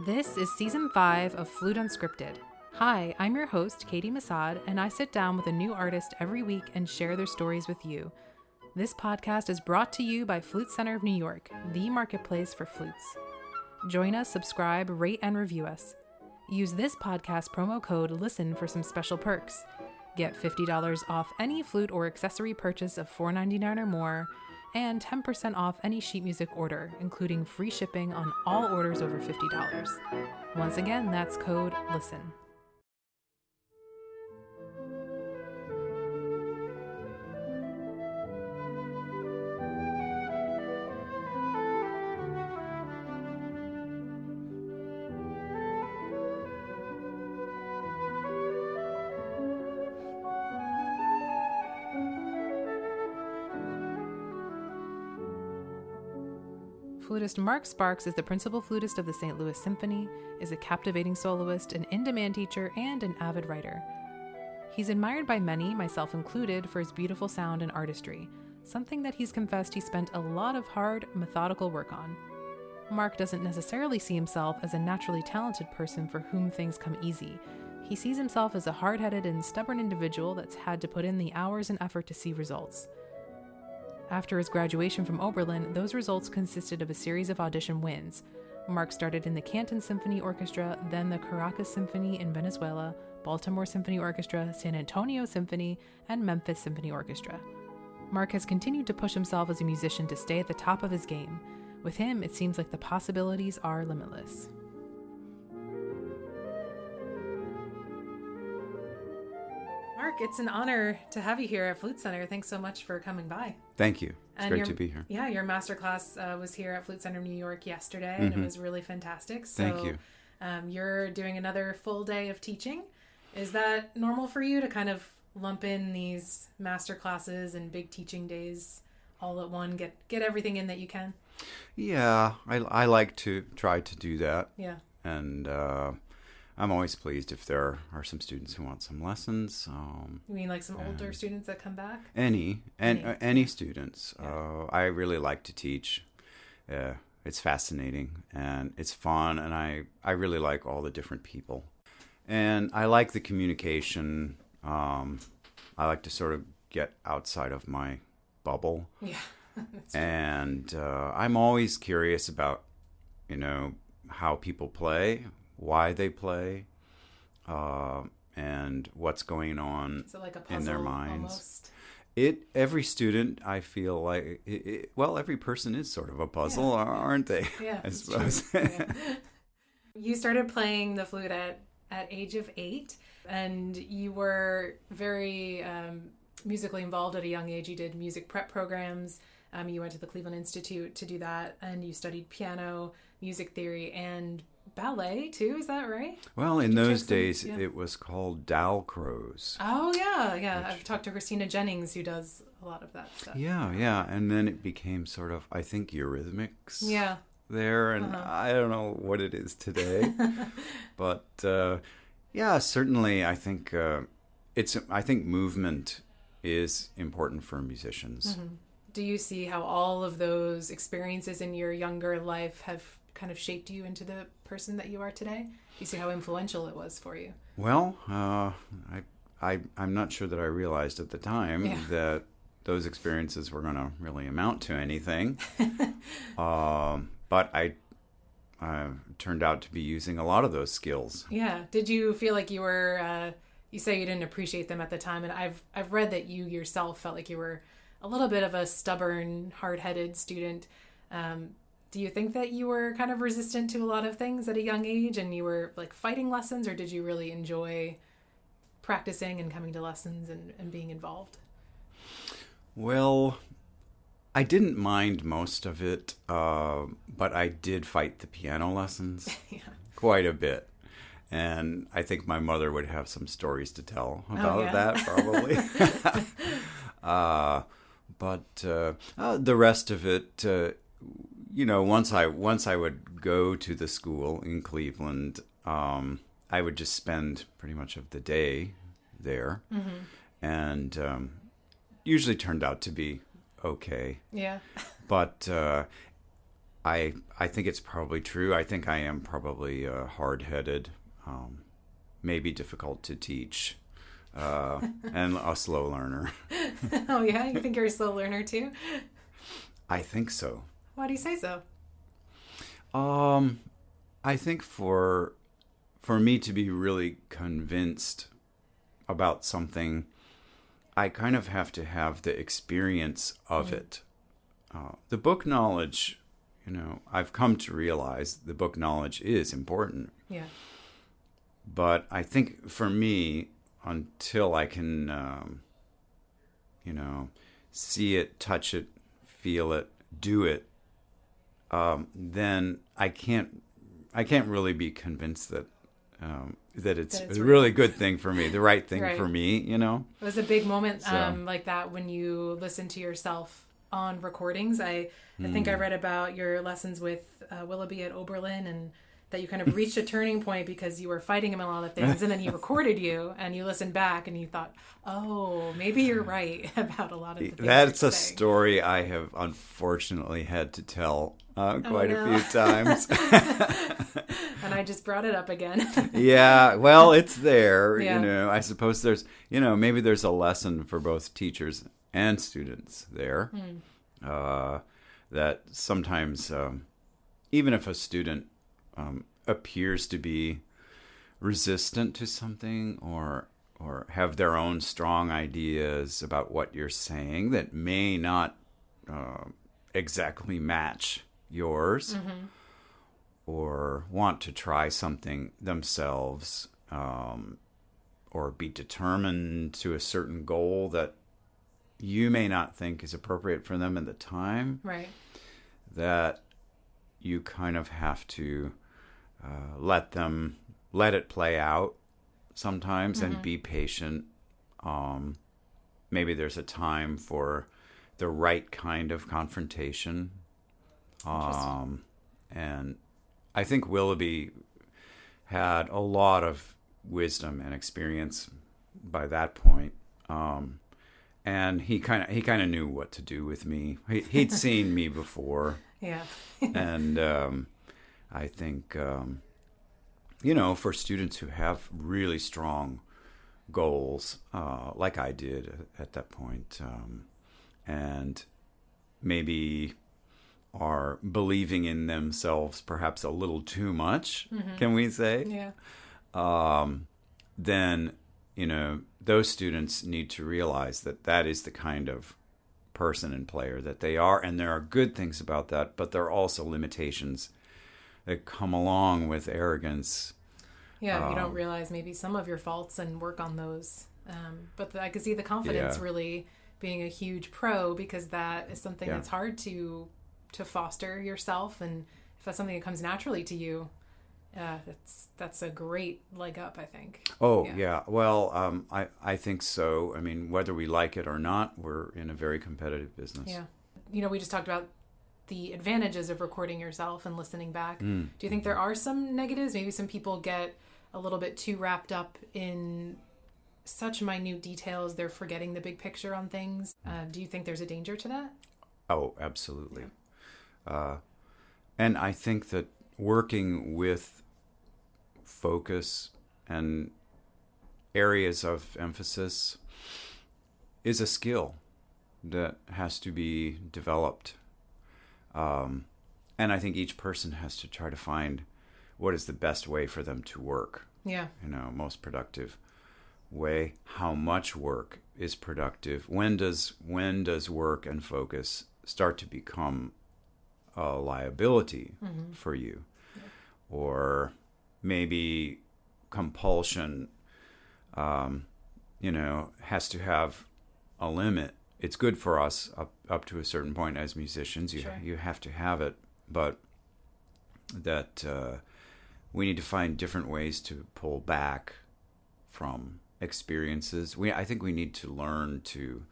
This is Season 5 of Flute Unscripted. Hi, I'm your host, Caity Massoud, and I sit down with a new artist every week and share their stories with you. This podcast is brought to you by Flute Center of New York, the marketplace for flutes. Join us, subscribe, rate, and review us. Use this podcast promo code LISTEN for some special perks. Get $50 off any flute or accessory purchase of $4.99 or more, and 10% off any sheet music order, including free shipping on all orders over $50. Once again, that's code LISTEN. Flutist Mark Sparks is the principal flutist of the St. Louis Symphony, is a captivating soloist, an in-demand teacher, and an avid writer. He's admired by many, myself included, for his beautiful sound and artistry, something that he's confessed he spent a lot of hard, methodical work on. Mark doesn't necessarily see himself as a naturally talented person for whom things come easy. He sees himself as a hard-headed and stubborn individual that's had to put in the hours and effort to see results. After his graduation from Oberlin, those results consisted of a series of audition wins. Mark started in the Canton Symphony Orchestra, then the Caracas Symphony in Venezuela, Baltimore Symphony Orchestra, San Antonio Symphony, and Memphis Symphony Orchestra. Mark has continued to push himself as a musician to stay at the top of his game. With him, it seems like the possibilities are limitless. Mark, it's an honor to have you here at Flute Center. Thanks so much for coming by. Thank you. It's great to be here. Yeah, your masterclass was here at Flute Center New York yesterday, and it was really fantastic. So, thank you. You're doing another full day of teaching. Is that normal for you to kind of lump in these masterclasses and big teaching days all at one, get everything in that you can? Yeah, I like to try to do that. Yeah. And I'm always pleased if there are some students who want some lessons. You mean like some older students that come back? Any students. Yeah. I really like to teach. It's fascinating and it's fun, and I really like all the different people. And I like the communication. I like to sort of get outside of my bubble. Yeah. And I'm always curious about, how people play, why they play, and what's going on like a puzzle in their minds. Almost? Every student, I feel like, every person is sort of a puzzle, aren't they? Yeah, I suppose. Yeah. You started playing the flute at age of 8, and you were very musically involved at a young age. You did music prep programs. You went to the Cleveland Institute to do that, and you studied piano, music theory, and ballet too. Is that right? Well, in those days, it was called Dalcroze. Oh, yeah. I've talked to Christina Jennings, who does a lot of that stuff. Yeah. And then it became sort of, I think, Eurythmics. Yeah. There, and I don't know what it is today. But, certainly, I think I think movement is important for musicians. Mm-hmm. Do you see how all of those experiences in your younger life have kind of shaped you into the person that you are today? Do you see how influential it was for you? Well, I'm not sure that I realized at the time that those experiences were going to really amount to anything. But I turned out to be using a lot of those skills. Yeah. Did you feel like you were, you say you didn't appreciate them at the time, and I've read that you yourself felt like you were a little bit of a stubborn, hard-headed student. Do you think that you were kind of resistant to a lot of things at a young age, and you were like fighting lessons, or did you really enjoy practicing and coming to lessons and being involved? Well, I didn't mind most of it, but I did fight the piano lessons quite a bit. And I think my mother would have some stories to tell about that, probably. But the rest of it, once I would go to the school in Cleveland, I would just spend pretty much of the day there, and usually turned out to be okay. Yeah. But I think it's probably true. I think I am probably hard-headed, maybe difficult to teach, and a slow learner. Oh, yeah? You think you're a slow learner, too? I think so. Why do you say so? I think for me to be really convinced about something, I kind of have to have the experience of it. The book knowledge, I've come to realize the book knowledge is important. Yeah. But I think for me, until I can, see it, touch it, feel it, do it, then I can't really be convinced that it's a really good thing for me, the right thing for me, It was a big moment like that when you listen to yourself on recordings. I think I read about your lessons with Willoughby at Oberlin, and that you kind of reached a turning point because you were fighting him in a lot of things, and then he recorded you, and you listened back, and you thought, oh, maybe you're right about a lot of the things. That's a story I have unfortunately had to tell quite a few times. And I just brought it up again. Yeah, well, it's there. Yeah. I suppose there's, maybe there's a lesson for both teachers and students there. That sometimes, even if a student appears to be resistant to something or have their own strong ideas about what you're saying that may not exactly match yours, or want to try something themselves, or be determined to a certain goal that you may not think is appropriate for them at the time. Right. That you kind of have to let it play out sometimes, and be patient. Maybe there's a time for the right kind of confrontation. And I think Willoughby had a lot of wisdom and experience by that point. And he kind of knew what to do with me. He'd seen me before. Yeah. And I think, for students who have really strong goals, like I did at that point, and maybe are believing in themselves perhaps a little too much, can we say? Yeah. Then, those students need to realize that is the kind of person and player that they are, and there are good things about that, but there are also limitations that come along with arrogance. Yeah, you don't realize maybe some of your faults and work on those. But I could see the confidence really being a huge pro, because that is something that's hard to foster yourself, and if that's something that comes naturally to you, that's a great leg up, I think. Oh, yeah. Well, I think so. I mean, whether we like it or not, we're in a very competitive business. Yeah. We just talked about the advantages of recording yourself and listening back. Do you think there are some negatives? Maybe some people get a little bit too wrapped up in such minute details, they're forgetting the big picture on things. Do you think there's a danger to that? Oh, absolutely. And I think that working with focus and areas of emphasis is a skill that has to be developed. And I think each person has to try to find what is the best way for them to work. Yeah. Most productive way. How much work is productive? When does work and focus start to become a liability for you? Yeah. Or maybe compulsion, has to have a limit. It's good for us up to a certain point as musicians. You have to have it, but that we need to find different ways to pull back from experiences. I think we need to learn to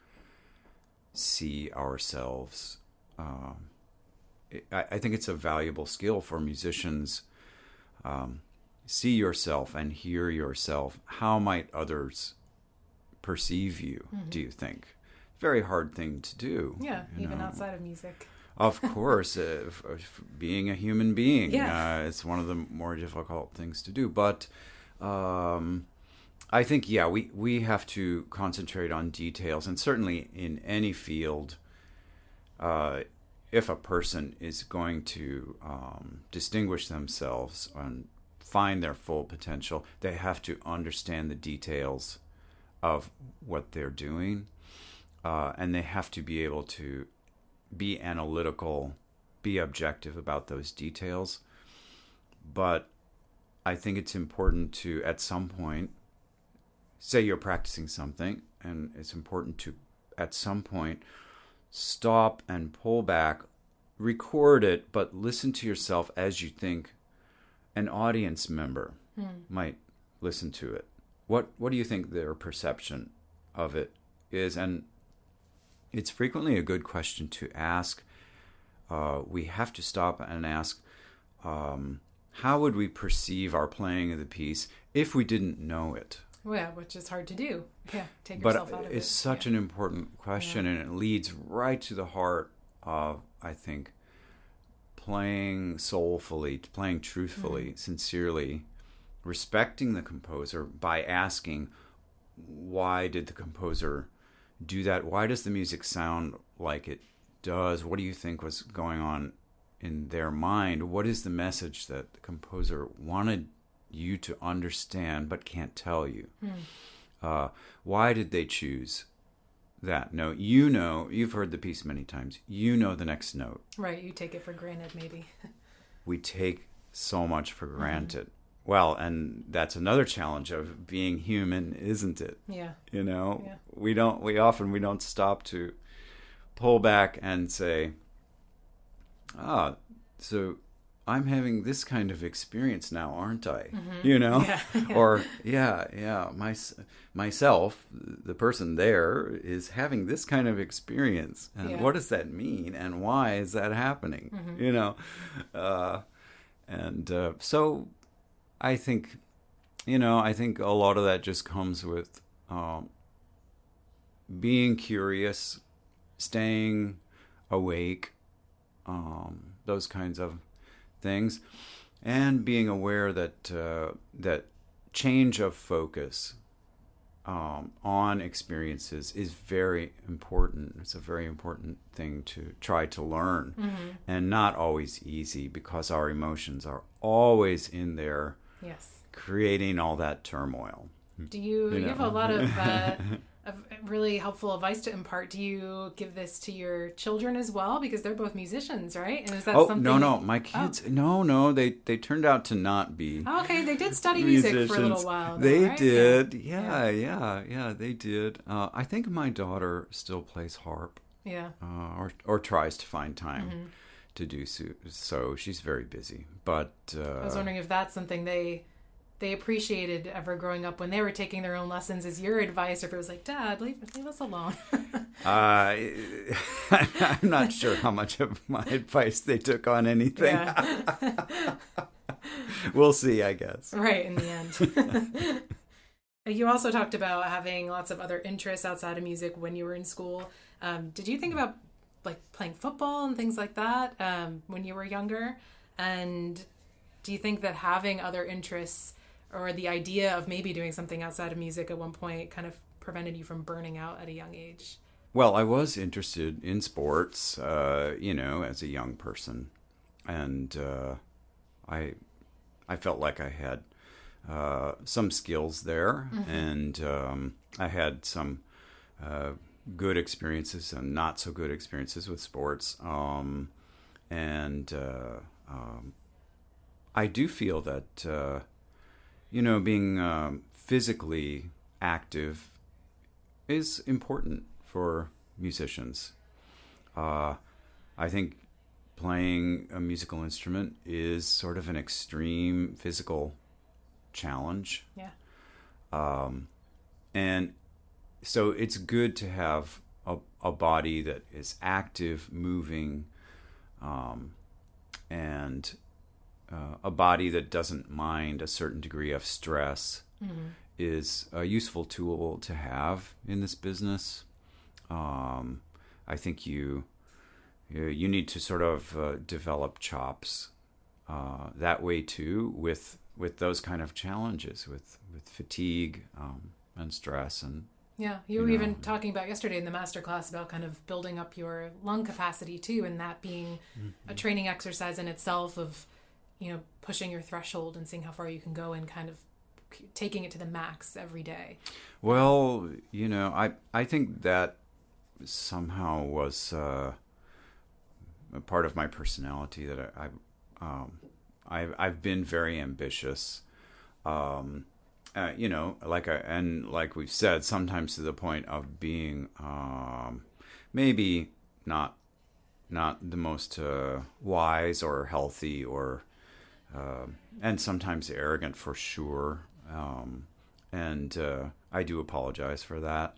see ourselves. I think it's a valuable skill for musicians. See yourself and hear yourself. How might others perceive you, do you think? Very hard thing to do. Yeah, even outside of music. Of course, being a human being, Yeah. it's one of the more difficult things to do. But I think, we have to concentrate on details. And certainly in any field, if a person is going to distinguish themselves and find their full potential, they have to understand the details of what they're doing. And they have to be able to be analytical, be objective about those details. But I think it's important to, at some point, say you're practicing something, and it's important to, at some point, stop and pull back, record it, but listen to yourself as you think an audience member might listen to it. What do you think their perception of it is? And it's frequently a good question to ask. We have to stop and ask, how would we perceive our playing of the piece if we didn't know it? Well, yeah, which is hard to do. Yeah, take yourself out of it. But it's such an important question, and it leads right to the heart of, I think, playing soulfully, playing truthfully, sincerely, respecting the composer by asking, why did the composer do that? Why does the music sound like it does? What do you think was going on in their mind? What is the message that the composer wanted you to understand but can't tell you? Why did they choose that note? You've heard the piece many times. You know the next note. Right, you take it for granted, maybe. We take so much for granted. Well, and that's another challenge of being human, isn't it? Yeah. Yeah. We don't stop to pull back and say, so I'm having this kind of experience now, aren't I? Yeah. Or myself, the person there, is having this kind of experience, and what does that mean, and why is that happening? So I think, a lot of that just comes with being curious, staying awake, those kinds of things, and being aware that that change of focus on experiences is very important. It's a very important thing to try to learn, and not always easy, because our emotions are always in there, creating all that turmoil. You have a lot of really helpful advice to impart. Do you give this to your children as well? Because they're both musicians, right? And is that something? No. My kids, no. They turned out to not be. Oh, okay, they did study music for a little while. Though, they right? did. Yeah, they did. I think my daughter still plays harp. Yeah. Or tries to find time to do so. So she's very busy. But I was wondering if that's something they appreciated ever growing up when they were taking their own lessons, as your advice, or if it was like, Dad, leave us alone. I'm not sure how much of my advice they took on anything. Yeah. We'll see, I guess. Right, in the end. You also talked about having lots of other interests outside of music when you were in school. Did you think about like playing football and things like that when you were younger? And do you think that having other interests, or the idea of maybe doing something outside of music at one point, kind of prevented you from burning out at a young age? Well, I was interested in sports, as a young person. And I felt like I had some skills there. And I had some good experiences and not so good experiences with sports. I do feel that, being physically active is important for musicians. I think playing a musical instrument is sort of an extreme physical challenge. Yeah. And so it's good to have a body that is active, moving, and a body that doesn't mind a certain degree of stress is a useful tool to have in this business. I think you you need to sort of develop chops that way too, with those kind of challenges, with fatigue and stress. And yeah, you were even talking about yesterday in the master class about kind of building up your lung capacity too, and that being a training exercise in itself of, pushing your threshold and seeing how far you can go and kind of taking it to the max every day. Well, I think that somehow was a part of my personality, that I've been very ambitious. Like we've said, sometimes to the point of being maybe not the most wise or healthy, or and sometimes arrogant for sure. And I do apologize for that.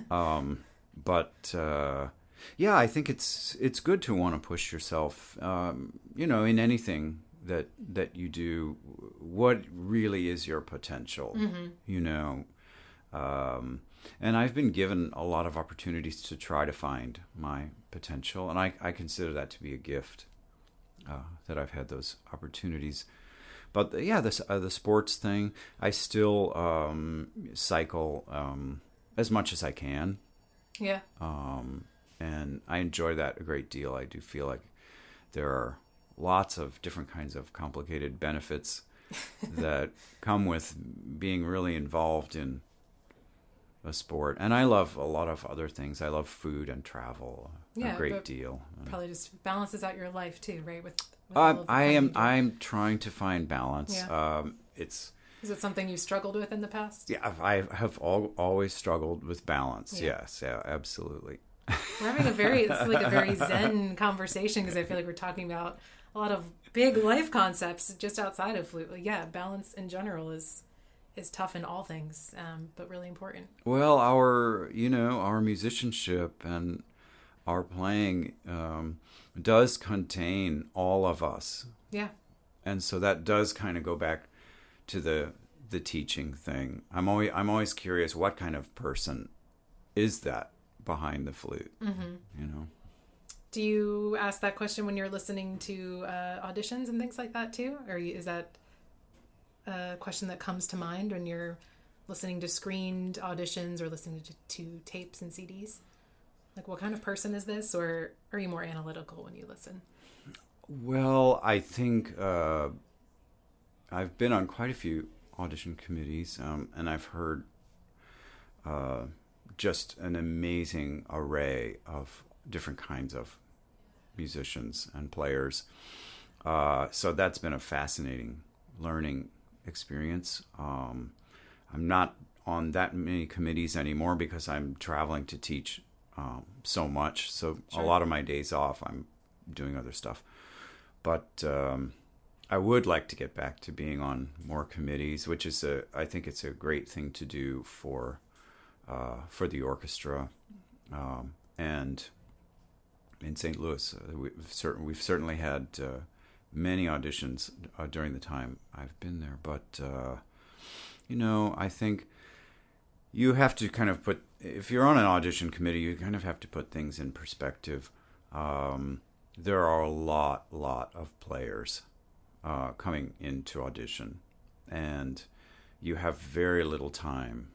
But I think it's good to want to push yourself, in anything that you do. What really is your potential, and I've been given a lot of opportunities to try to find my potential, and I consider that to be a gift, that I've had those opportunities. But the sports thing, I still cycle as much as I can. Yeah. And I enjoy that a great deal. I do feel like there are lots of different kinds of complicated benefits that come with being really involved in a sport. And I love a lot of other things. I love food and travel a great deal. Probably just balances out your life too, right? With I'm trying to find balance. Yeah. Is it something you struggled with in the past? Yeah, I have always struggled with balance. Yeah. Yes, yeah, absolutely. We're having it's like a very Zen conversation, because I feel like we're talking about a lot of big life concepts just outside of flute. Balance in general is tough in all things, but really important. Well, our musicianship and our playing does contain all of us. Yeah. And so that does kind of go back to the teaching thing. I'm always curious, what kind of person is that behind the flute? Mm-hmm. Do you ask that question when you're listening to auditions and things like that too? Or is that a question that comes to mind when you're listening to screened auditions or listening to tapes and CDs? Like, what kind of person is this? Or are you more analytical when you listen? Well, I think I've been on quite a few audition committees, and I've heard just an amazing array of different kinds of musicians and players. So that's been a fascinating learning experience. I'm not on that many committees anymore because I'm traveling to teach so much. So sure. A lot of my days off, I'm doing other stuff. But I would like to get back to being on more committees, which is I think it's a great thing to do for the orchestra. And in St. Louis, we've certainly had many auditions during the time I've been there. But I think you have to kind of if you're on an audition committee, you kind of have to put things in perspective. There are a lot of players coming into audition, and you have very little time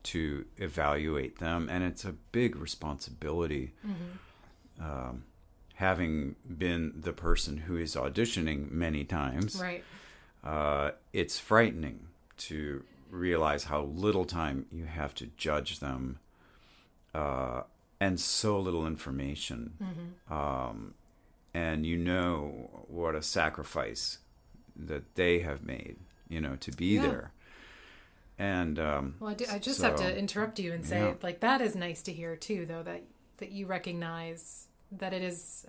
to evaluate them, and it's a big responsibility. Mm-hmm. Having been the person who is auditioning many times, right? It's frightening to realize how little time you have to judge them, and so little information. Mm-hmm. And what a sacrifice that they have made, to be there. And well, I just have to interrupt you and say, that is nice to hear too, though, that you recognize that it is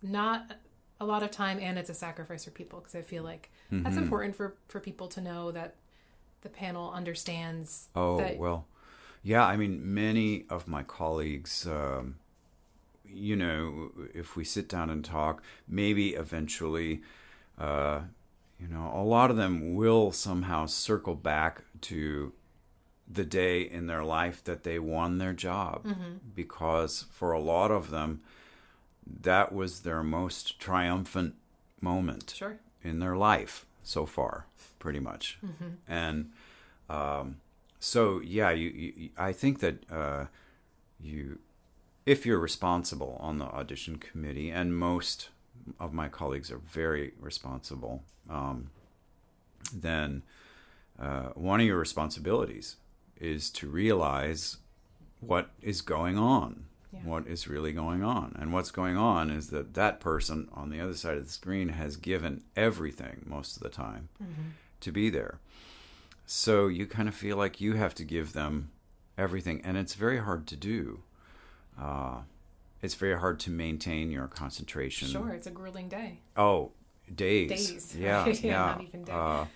not a lot of time and it's a sacrifice for people, because I feel like that's important for people to know, that the panel understands. Well, yeah, I mean, many of my colleagues, if we sit down and talk, maybe eventually, a lot of them will somehow circle back to the day in their life that they won their job, because for a lot of them, that was their most triumphant moment Sure. in their life so far, pretty much. Mm-hmm. And so, yeah, I think that if you're responsible on the audition committee, and most of my colleagues are very responsible, then one of your responsibilities is to realize what is going on, what is really going on. And what's going on is that person on the other side of the screen has given everything most of the time to be there. So you kind of feel like you have to give them everything, and it's very hard to do. It's very hard to maintain your concentration. Sure, it's a grueling day. Oh, days. Days. Yeah, Right? yeah. Not even days.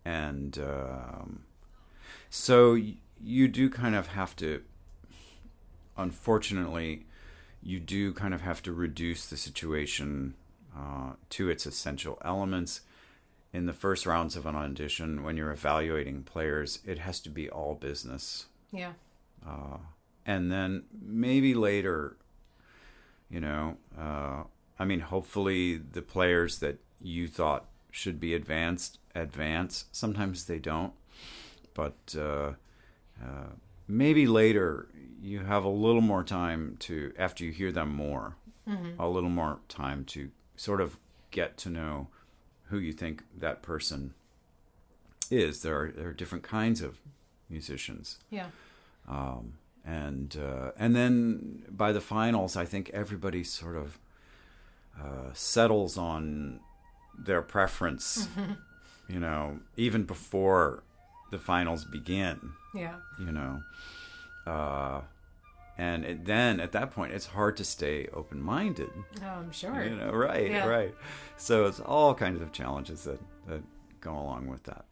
And so you do kind of have to, unfortunately, you do kind of have to reduce the situation to its essential elements. In the first rounds of an audition, when you're evaluating players, it has to be all business. Yeah. And then maybe later, hopefully the players that you thought should be advance. Sometimes they don't. But maybe later you have a little more time to, after you hear them more, a little more time to sort of get to know who you think that person is. There are different kinds of musicians. Yeah. And then by the finals, I think everybody sort of settles on their preference, even before the finals begin. Yeah. And then at that point, it's hard to stay open-minded. Oh, I'm sure. Right, Yeah. right. So it's all kinds of challenges that go along with that.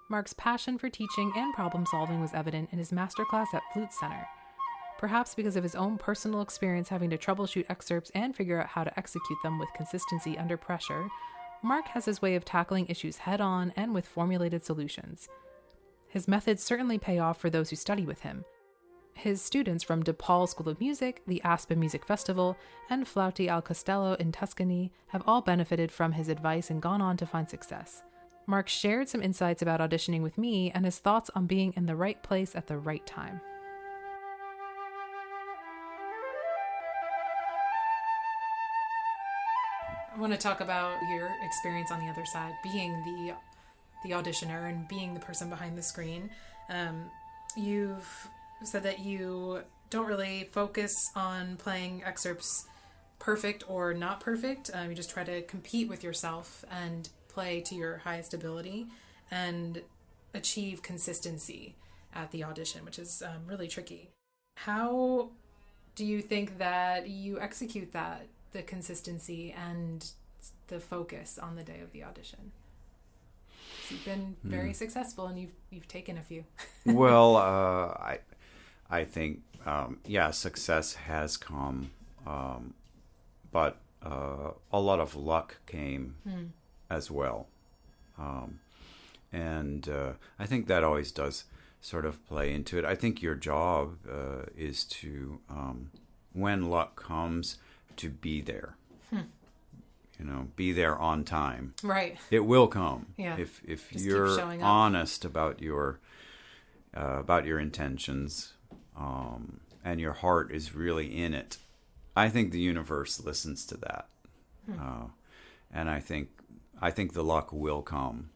Mark's passion for teaching and problem solving was evident in his masterclass at Flute Center. Perhaps because of his own personal experience having to troubleshoot excerpts and figure out how to execute them with consistency under pressure, Mark has his way of tackling issues head-on and with formulated solutions. His methods certainly pay off for those who study with him. His students from DePaul School of Music, the Aspen Music Festival, and Flauti al Castello in Tuscany have all benefited from his advice and gone on to find success. Mark shared some insights about auditioning with me and his thoughts on being in the right place at the right time. I want to talk about your experience on the other side, being the auditioner and being the person behind the screen. You've said that you don't really focus on playing excerpts perfect or not perfect. You just try to compete with yourself and play to your highest ability and achieve consistency at the audition, which is really tricky. How do you think that you execute that, the consistency and the focus on the day of the audition? You've been very successful, and you've taken a few. Well, I think success has come, but a lot of luck came as well, and I think that always does sort of play into it. I think your job is to, when luck comes, to be there. Be there on time. Right. It will come. Yeah. If you're honest about your intentions, and your heart is really in it, I think the universe listens to that. And I think the luck will come,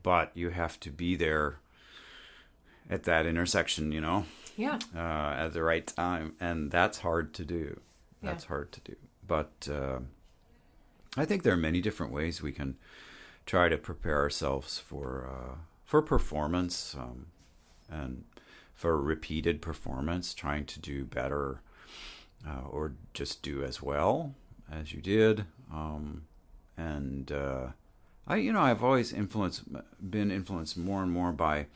but you have to be there at that intersection, Yeah. At the right time, and that's hard to do. But I think there are many different ways we can try to prepare ourselves for performance, and for repeated performance, trying to do better, or just do as well as you did. I've always been influenced more and more by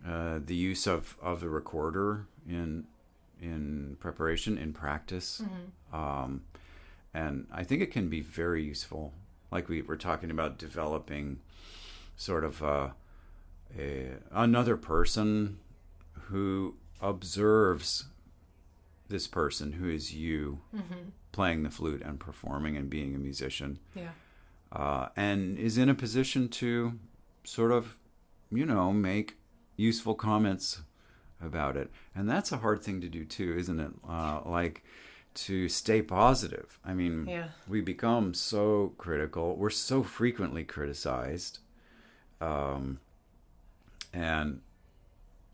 the use of the recorder in preparation, in practice. and I think it can be very useful. Like we were talking about developing sort of another person who observes this person who is you playing the flute and performing and being a musician. Yeah. And is in a position to sort of, make useful comments about it. And that's a hard thing to do too, isn't it? Like to stay positive. I mean, we become so critical. We're so frequently criticized. And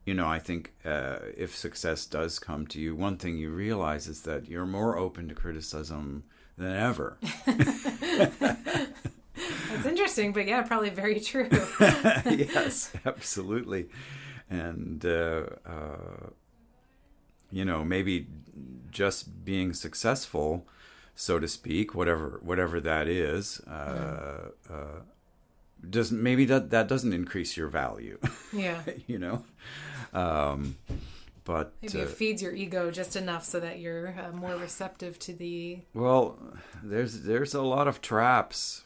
I think if success does come to you, one thing you realize is that you're more open to criticism than ever. That's interesting, but yeah, probably very true. Yes, absolutely. And, maybe just being successful, so to speak, whatever that is, that doesn't increase your value. Yeah. But maybe it feeds your ego just enough so that you're more receptive to the. Well, there's a lot of traps.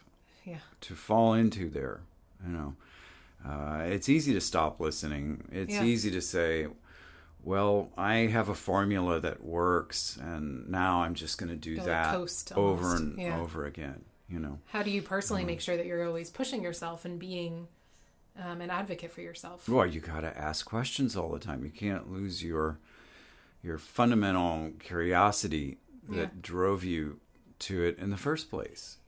Yeah. To fall into there, it's easy to stop listening. It's easy to say, well, I have a formula that works, and now I'm just going to do that over and over again. How do you personally make sure that you're always pushing yourself and being an advocate for yourself? Well, you got to ask questions all the time. You can't lose your fundamental curiosity that drove you to it in the first place.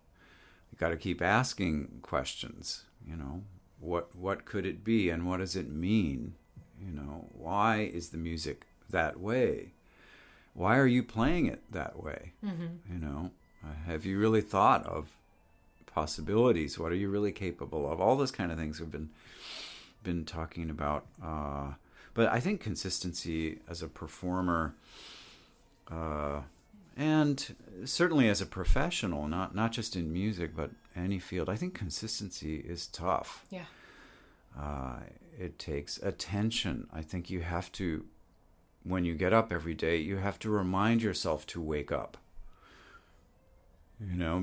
You got to keep asking questions. What could it be, and what does it mean? Why is the music that way? Why are you playing it that way? Have you really thought of possibilities? What are you really capable of? All those kind of things we've been talking about. But I think consistency as a performer, and certainly as a professional, not just in music, but any field, I think consistency is tough. Yeah. It takes attention. I think you have to, when you get up every day, you have to remind yourself to wake up.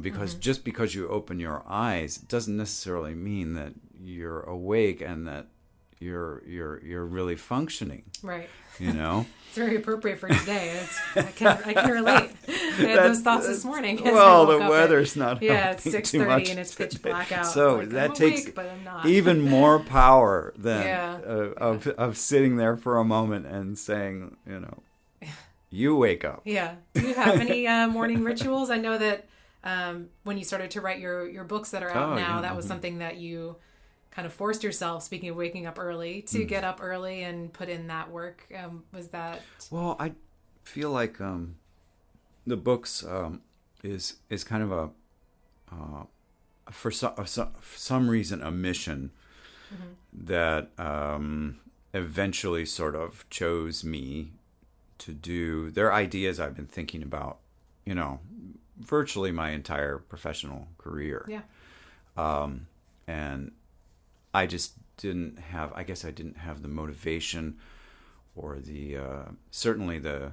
Because just because you open your eyes doesn't necessarily mean that you're awake and that you're really functioning. Right. It's very appropriate for today. I can relate. I had those thoughts this morning. Well, the weather's not helping. Yeah, it's 6:30 and it's pitch black out. So that I'm takes awake, but I'm not. even more power than of sitting there for a moment and saying, you wake up. Yeah. Do you have any morning rituals? I know that when you started to write your books that are out now, that was something that you kind of forced yourself, speaking of waking up early, to get up early and put in that work. Was that? Well, I feel like the books is kind of for some reason a mission that eventually sort of chose me to do. They're ideas I've been thinking about, virtually my entire professional career. Yeah. And I just didn't have the motivation or the certainly the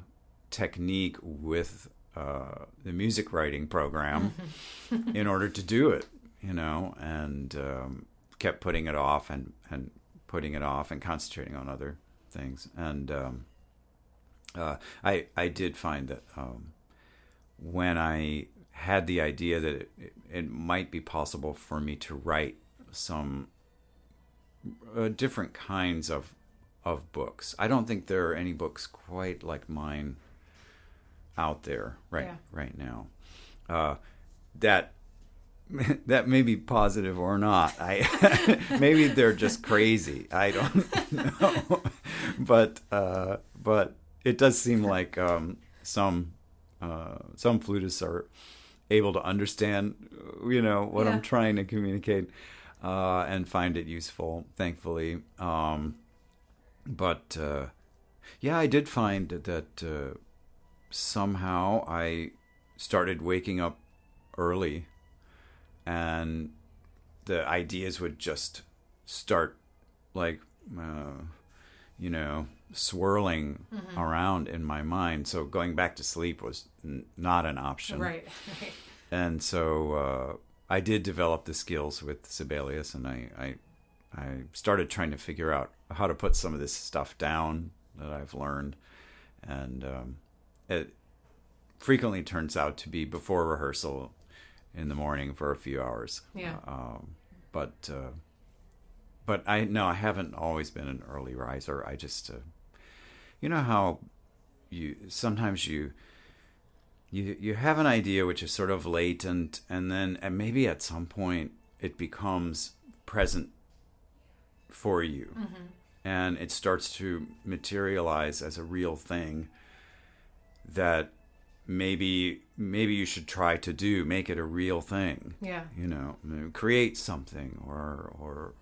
technique with the music writing program in order to do it, and kept putting it off and putting it off and concentrating on other things. And I did find that when I had the idea that it might be possible for me to write some different kinds of books. I don't think there are any books quite like mine out there right now. That may be positive or not. Maybe they're just crazy. I don't know. But it does seem like some flutists are able to understand, what I'm trying to communicate. And find it useful, thankfully. But I did find that somehow I started waking up early, and the ideas would just start, like, swirling around in my mind. So going back to sleep was not an option. Right. And so I did develop the skills with Sibelius, and I started trying to figure out how to put some of this stuff down that I've learned. And it frequently turns out to be before rehearsal in the morning for a few hours. Yeah. But I haven't always been an early riser. I just, you know how sometimes you have an idea which is sort of latent, and then maybe at some point it becomes present for you, and it starts to materialize as a real thing that maybe you should try to make it a real thing. Yeah. Create something or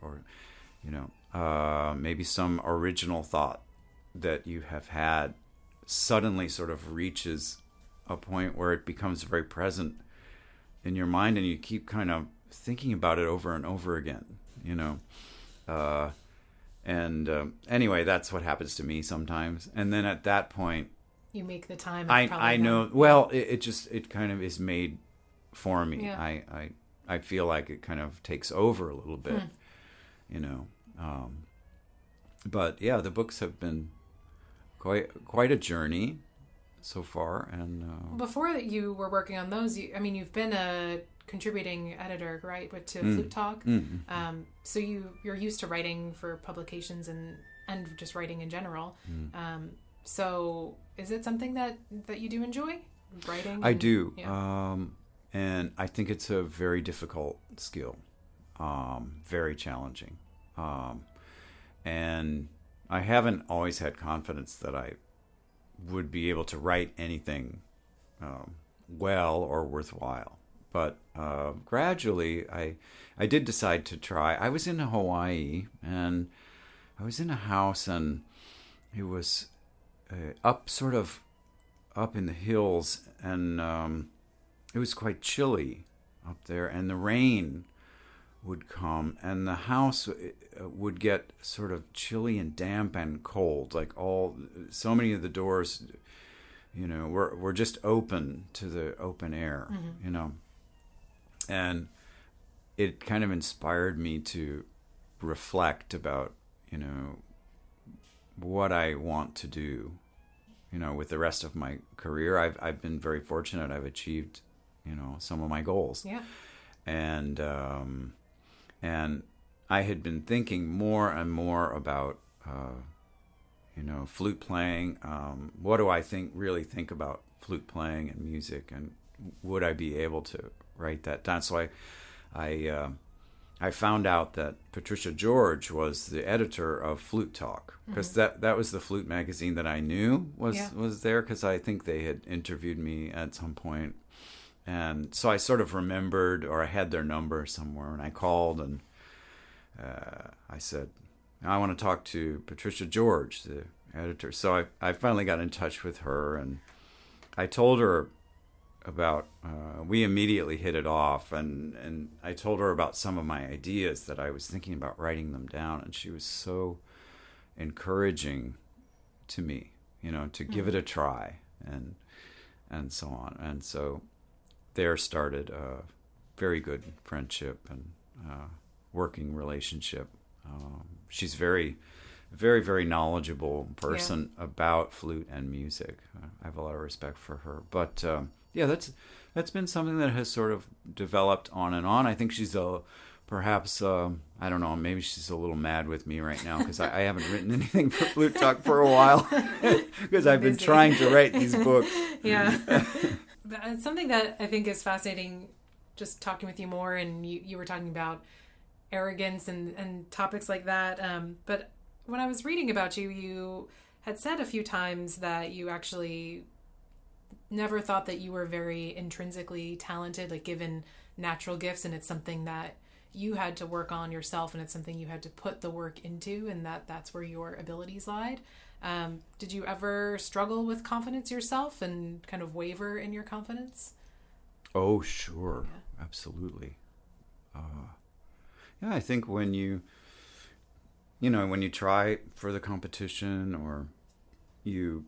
maybe some original thought that you have had suddenly sort of reaches a point where it becomes very present in your mind, and you keep kind of thinking about it over and over again, anyway, that's what happens to me sometimes. And then at that point, you make the time. I know. Well, it kind of is made for me. Yeah. I feel like it kind of takes over a little bit, But yeah, the books have been quite a journey so far. And before you were working on those, you've been a contributing editor, right, to Flute Talk. Mm-hmm. So you're used to writing for publications and just writing in general. So is it something that you do enjoy, writing? I do. Yeah. And I think it's a very difficult skill, very challenging. And I haven't always had confidence that I would be able to write anything well or worthwhile. But gradually, I did decide to try. I was in Hawaii, and I was in a house, and it was up in the hills, and it was quite chilly up there, and the rain would come, and the house would get sort of chilly and damp and cold. Like so many of the doors, were just open to the open air, and it kind of inspired me to reflect about, what I want to do, with the rest of my career. I've been very fortunate. I've achieved, some of my goals. Yeah. And I had been thinking more and more about, flute playing. What do I really think about flute playing and music, and would I be able to write that down? So I found out that Patricia George was the editor of Flute Talk, because that was the flute magazine that I knew was there, because I think they had interviewed me at some point. And so I sort of remembered, or I had their number somewhere, and I called, and I said, I want to talk to Patricia George, the editor. So I finally got in touch with her, and I told her about, we immediately hit it off, and I told her about some of my ideas that I was thinking about writing them down, and she was so encouraging to me, to give it a try, and so on. And so there started a very good friendship and working relationship. She's very, very, very knowledgeable person about flute and music. I have a lot of respect for her. But that's been something that has sort of developed on and on. I think she's perhaps I don't know, maybe she's a little mad with me right now, because I haven't written anything for Flute Talk for a while, because I've been trying to write these books. Yeah. It's something that I think is fascinating, just talking with you more, and you were talking about arrogance and topics like that. But when I was reading about you, you had said a few times that you actually never thought that you were very intrinsically talented, like given natural gifts, and it's something that you had to work on yourself, and it's something you had to put the work into, and that's where your abilities lied. Did you ever struggle with confidence yourself and kind of waver in your confidence? Oh, sure. Yeah. Absolutely. I think when you try for the competition, or you,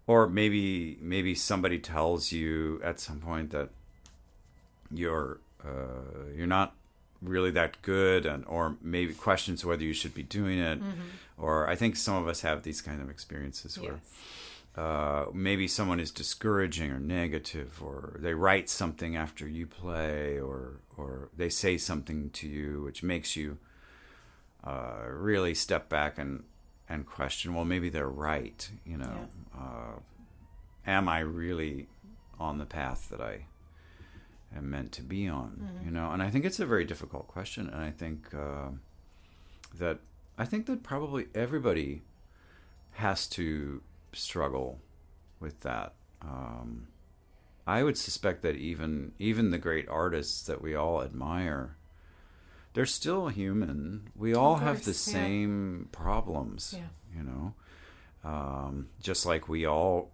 or maybe somebody tells you at some point that you're not really that good, or maybe questions whether you should be doing it. Or I think some of us have these kind of experiences where maybe someone is discouraging or negative, or they write something after you play, or they say something to you which makes you really step back and question, well, maybe they're right, am I really on the path that I am meant to be on? And I think it's a very difficult question, and I think that probably everybody has to struggle with that. I would suspect that even the great artists that we all admire, they're still human. We all have the same problems, just like we all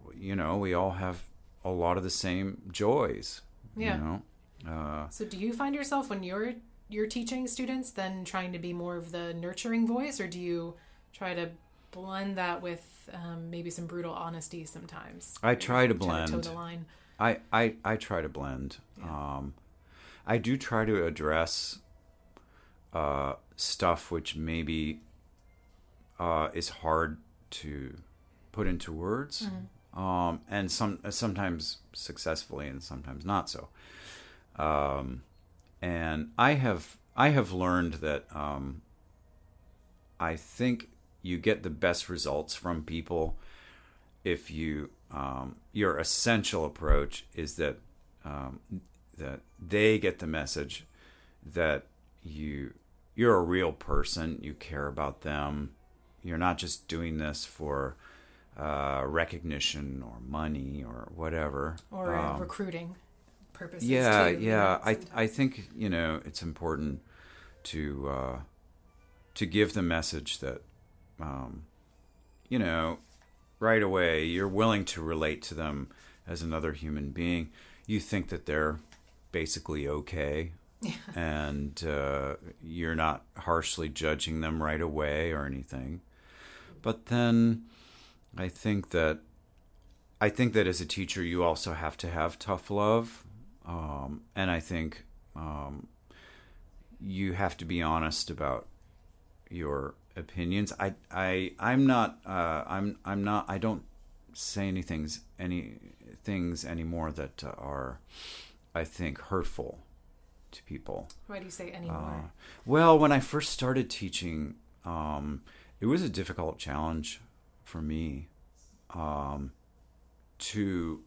have a lot of the same joys. So do you find yourself, when you're teaching students, then trying to be more of the nurturing voice, or do you try to blend that with maybe some brutal honesty sometimes? I try to blend. Toe the line. I try to blend. I do try to address stuff which maybe is hard to put into words, and sometimes successfully and sometimes not so. And I have learned that I think you get the best results from people if you your essential approach is that they get the message that you're a real person, you care about them, you're not just doing this for recognition or money or whatever, or recruiting purposes. I think it's important to give the message that right away you're willing to relate to them as another human being. You think that they're basically okay, and you're not harshly judging them right away or anything. But then I think that as a teacher you also have to have tough love, and I think you have to be honest about your opinions. I don't say any things anymore that are, I think, hurtful to people. Why do you say anymore? Well, when I first started teaching, it was a difficult challenge for me to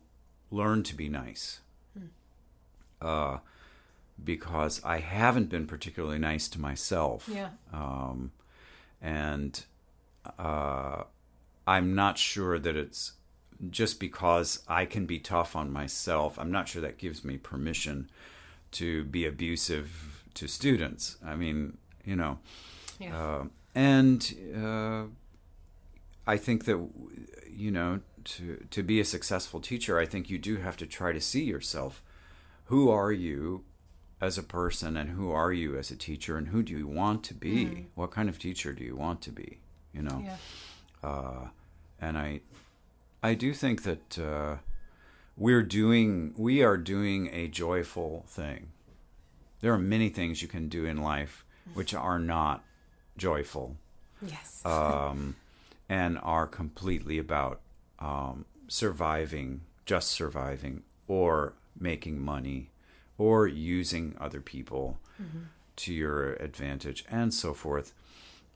learn to be nice. Because I haven't been particularly nice to myself. And I'm not sure that it's just because I can be tough on myself. I'm not sure that gives me permission to be abusive to students. I mean, and I think that, to be a successful teacher, I think you do have to try to see yourself. Who are you as a person, and who are you as a teacher, and who do you want to be? What kind of teacher do you want to be? And I do think that we are doing a joyful thing. There are many things you can do in life which are not joyful. Yes. And are completely about surviving, or making money, or using other people to your advantage, and so forth.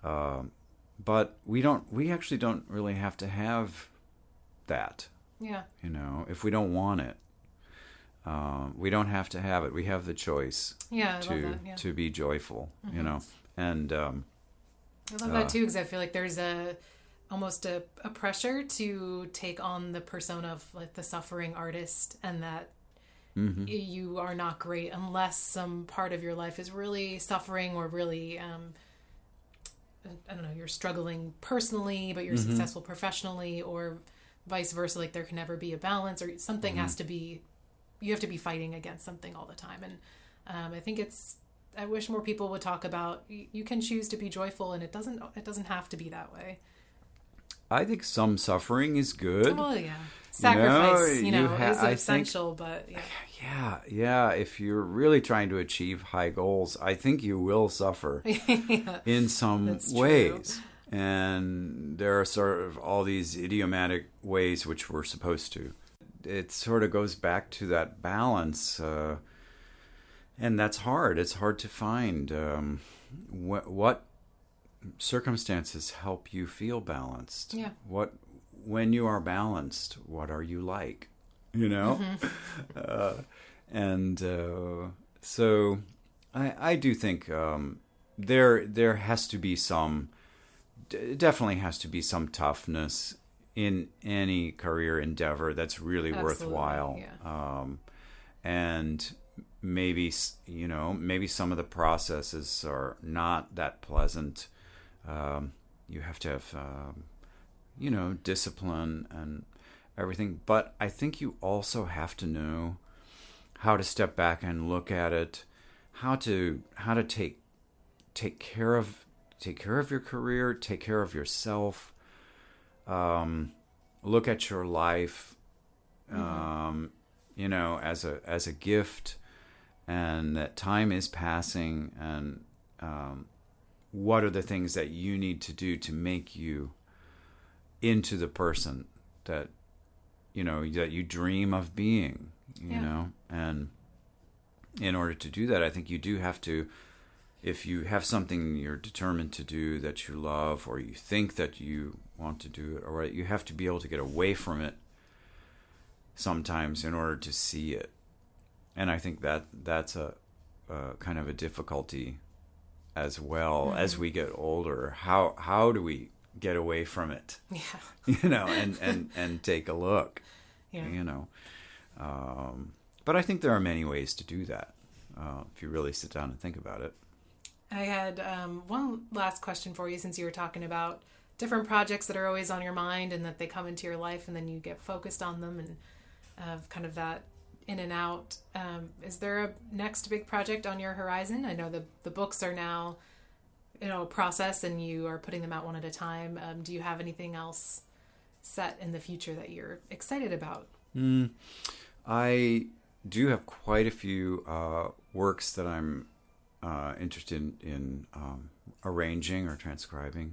But we actually don't really have to have that. If we don't want it, we don't have to have it. We have the choice to be joyful, and I love that too, because I feel like there's almost a pressure to take on the persona of like the suffering artist, and that you are not great unless some part of your life is really suffering, or really I don't know, you're struggling personally but you're successful professionally, or vice versa. Like there can never be a balance, or something has to be, you have to be fighting against something all the time. And I think I wish more people would talk about you can choose to be joyful, and it doesn't have to be that way. I think some suffering is good. Oh, yeah. Sacrifice, is I essential, but yeah. Yeah. If you're really trying to achieve high goals, I think you will suffer in some ways. True. And there are sort of all these idiomatic ways which we're supposed to. It sort of goes back to that balance, and that's hard. It's hard to find. What circumstances help you feel balanced? Yeah. When you are balanced, what are you like? So I do think there has to be definitely has to be some toughness in any career endeavor that's really worthwhile. Yeah. And maybe some of the processes are not that pleasant. You have to have discipline and everything, but I think you also have to know how to step back and look at it, how to take care of your career, take care of yourself, look at your life as a gift, and that time is passing, and what are the things that you need to do to make you into the person that that you dream of being, and in order to do that, I think you do have to, if you have something you're determined to do that you love, or you think that you want to do it, or you have to be able to get away from it sometimes in order to see it. And I think that's a kind of a difficulty as well. As we get older. How do we get away from it? Yeah. And take a look. Yeah. But I think there are many ways to do that if you really sit down and think about it. I had one last question for you, since you were talking about different projects that are always on your mind and that they come into your life and then you get focused on them, and kind of that in and out. Is there a next big project on your horizon? I know the books are now a process and you are putting them out one at a time. Do you have anything else set in the future that you're excited about? I do have quite a few works that I'm interested in arranging or transcribing.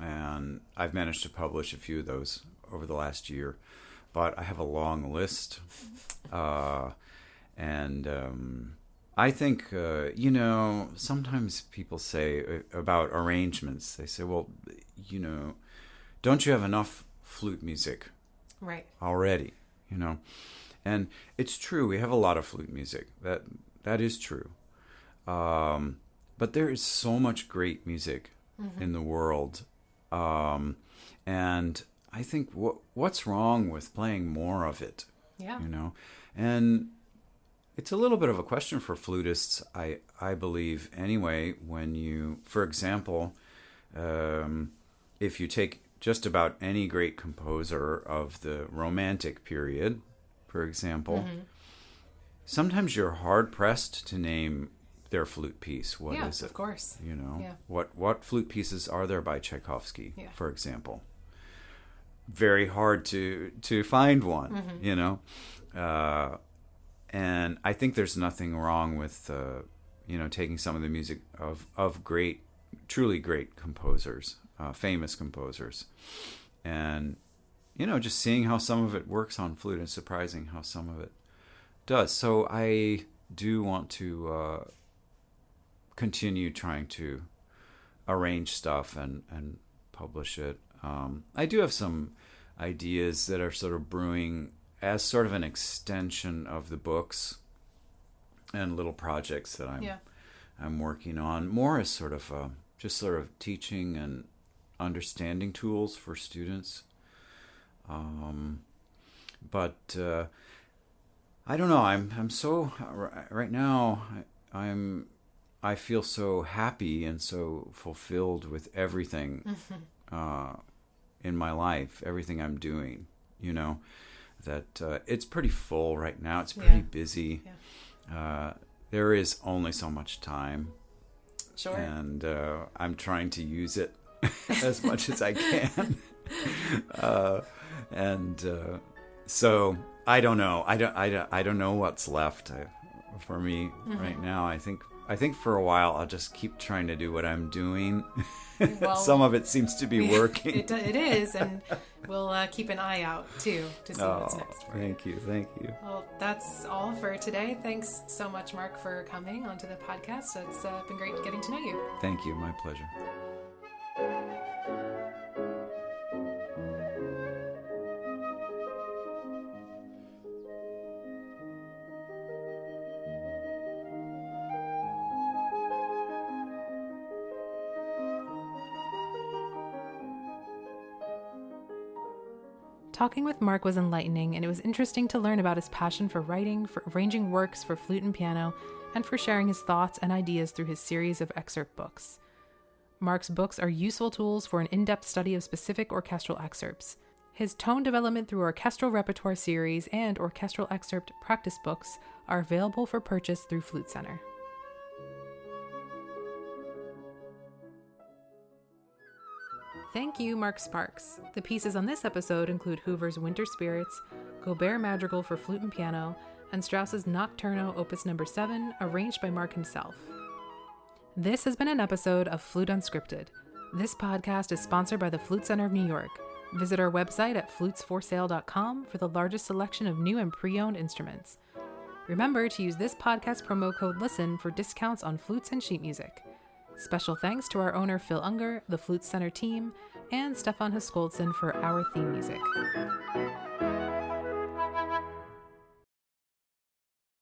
And I've managed to publish a few of those over the last year, but I have a long list. And I think, sometimes people say about arrangements, they say, well, don't you have enough flute music already? And it's true, we have a lot of flute music. That is true. But there is so much great music in the world. And I think what's wrong with playing more of it? Yeah. And it's a little bit of a question for flutists, I believe, anyway, when you, for example, if you take just about any great composer of the Romantic period, for example, sometimes you're hard-pressed to name their flute piece. What is it? Of course. What flute pieces are there by Tchaikovsky, for example? Very hard to find one, and I think there's nothing wrong with taking some of the music of great, truly great composers, famous composers, and just seeing how some of it works on flute, and surprising how some of it does. So I do want to continue trying to arrange stuff and publish it. I do have some ideas that are sort of brewing as sort of an extension of the books, and little projects that I'm working on, more as sort of just sort of teaching and understanding tools for students. But I don't know. I'm so right now. I feel so happy and so fulfilled with everything in my life, everything I'm doing. That it's pretty full right now. It's pretty busy. Yeah. There is only so much time. Sure. And I'm trying to use it as much as I can. So I don't know. I don't know what's left for me right now. I think for a while I'll just keep trying to do what I'm doing. Well, some of it seems to be working. It is, and we'll keep an eye out too to see what's next for you. Thank you. Well, that's all for today. Thanks so much, Mark, for coming onto the podcast. It's been great getting to know you. Thank you. My pleasure. Talking with Mark was enlightening, and it was interesting to learn about his passion for writing, for arranging works for flute and piano, and for sharing his thoughts and ideas through his series of excerpt books. Mark's books are useful tools for an in-depth study of specific orchestral excerpts. His Tone Development Through Orchestral Repertoire series and Orchestral Excerpt practice books are available for purchase through Flute Center. Thank you, Mark Sparks. The pieces on this episode include Hoover's Winter Spirits, Gaubert Madrigal for flute and piano, and Strauss's Nocturno Opus No. 7, arranged by Mark himself. This has been an episode of Flute Unscripted. This podcast is sponsored by the Flute Center of New York. Visit our website at flutesforsale.com for the largest selection of new and pre-owned instruments. Remember to use this podcast promo code LISTEN for discounts on flutes and sheet music. Special thanks to our owner Phil Unger, the Flute Center team, and Stefan Haskoldsen for our theme music.